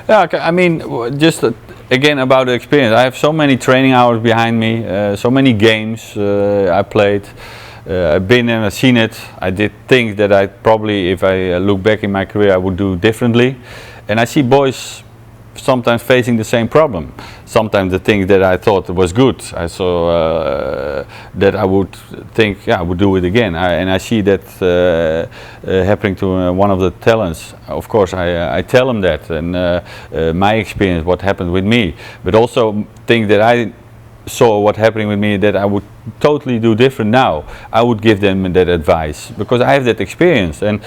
Yeah, I mean, just again about the experience. I have so many training hours behind me, so many games I played. I've been there, I've seen it. I did things that I probably, if I look back in my career, I would do differently. And I see boys sometimes facing the same problem. Sometimes the things that I thought was good, I saw that I would think, yeah, I would do it again. And I see that happening to one of the talents. Of course, I tell them that, and my experience, what happened with me. But also things that I saw what happening with me that I would totally do different now. I would give them that advice because I have that experience. And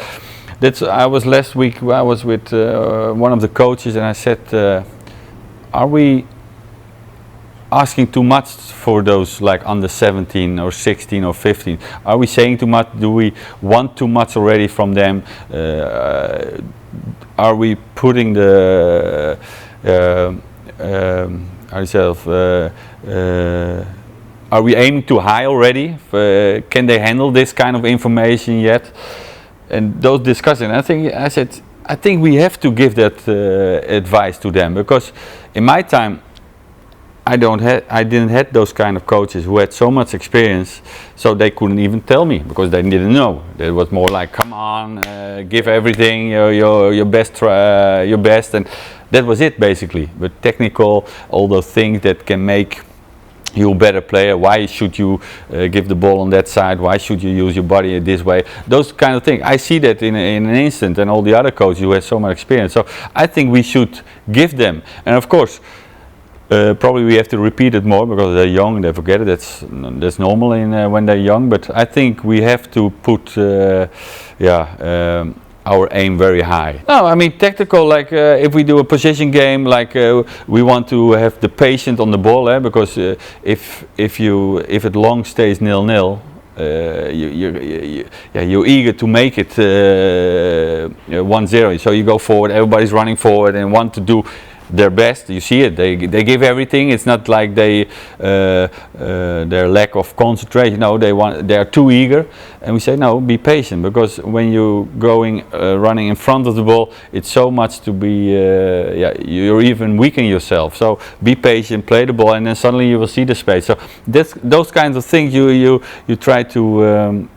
I was last week, I was with one of the coaches, and I said, are we asking too much for those like under 17 or 16 or 15? Are we saying too much? Do we want too much already from them? Are we putting the ourselves, are we aiming too high already? Can they handle this kind of information yet? And those discussions, I said, I think we have to give that advice to them, because in my time I didn't have those kind of coaches who had so much experience, so they couldn't even tell me because they didn't know. It was more like, come on, give everything, your best, and that was it basically. But technical, all those things that can make you a better player. Why should you give the ball on that side? Why should you use your body this way? Those kind of things. I see that in an instant, and all the other coaches who have so much experience. So I think we should give them. And of course, probably we have to repeat it more because they're young and they forget it. That's normal when they're young. But I think we have to put our aim very high. No, I mean tactical, like if we do a possession game, like we want to have the patient on the ball, because if it long stays 0-0, you're eager to make it 1-0. So you go forward, everybody's running forward and want to do their best. You see it, they give everything. It's not like their lack of concentration. No, they are too eager, and we say no, be patient, because when you're running in front of the ball, it's so much to be you're even weakening yourself. So be patient, play the ball, and then suddenly you will see the space. So those kinds of things you try to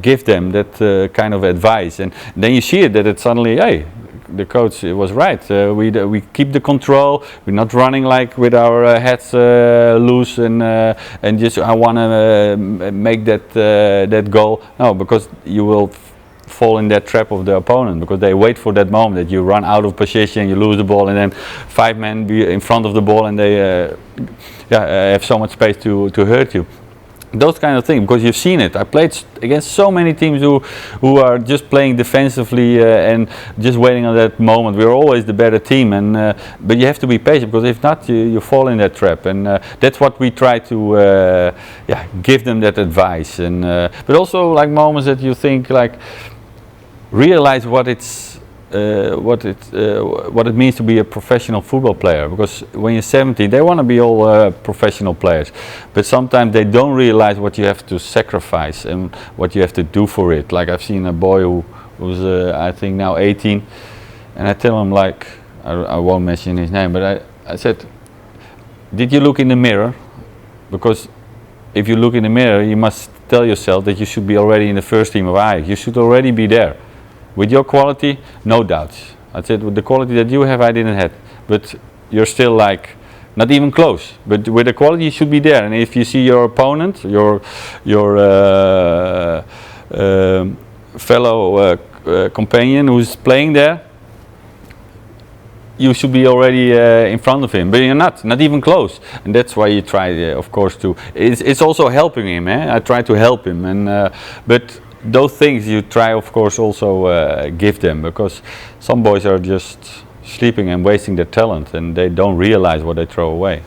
give them that kind of advice, and then you see it that it's suddenly, hey, the coach was right. We keep the control. We're not running like with our heads loose and just I want to make that goal. No, because you will fall in that trap of the opponent, because they wait for that moment that you run out of position, you lose the ball, and then 5 men be in front of the ball, and they have so much space to hurt you. Those kind of things, because you've seen it. I played against so many teams who are just playing defensively and just waiting on that moment. We're always the better team, and but you have to be patient, because if not, you fall in that trap. And that's what we try to give them that advice. And but also like moments that you think like realize what it means to be a professional football player, because when you're 17 they want to be all professional players, but sometimes they don't realize what you have to sacrifice and what you have to do for it. Like I've seen a boy who's I think now 18, and I tell him, like, I won't mention his name, but I said, did you look in the mirror? Because if you look in the mirror, you must tell yourself that you should be already in the first team of Ajax. You should already be there. With your quality, no doubts. I said, with the quality that you have, I didn't have. But you're still like, not even close. But with the quality, you should be there. And if you see your opponent, your fellow companion who's playing there, you should be already in front of him. But you're not even close. And that's why you try, of course, to. It's also helping him. I try to help him. And but those things you try, of course, also give them, because some boys are just sleeping and wasting their talent, and they don't realize what they throw away.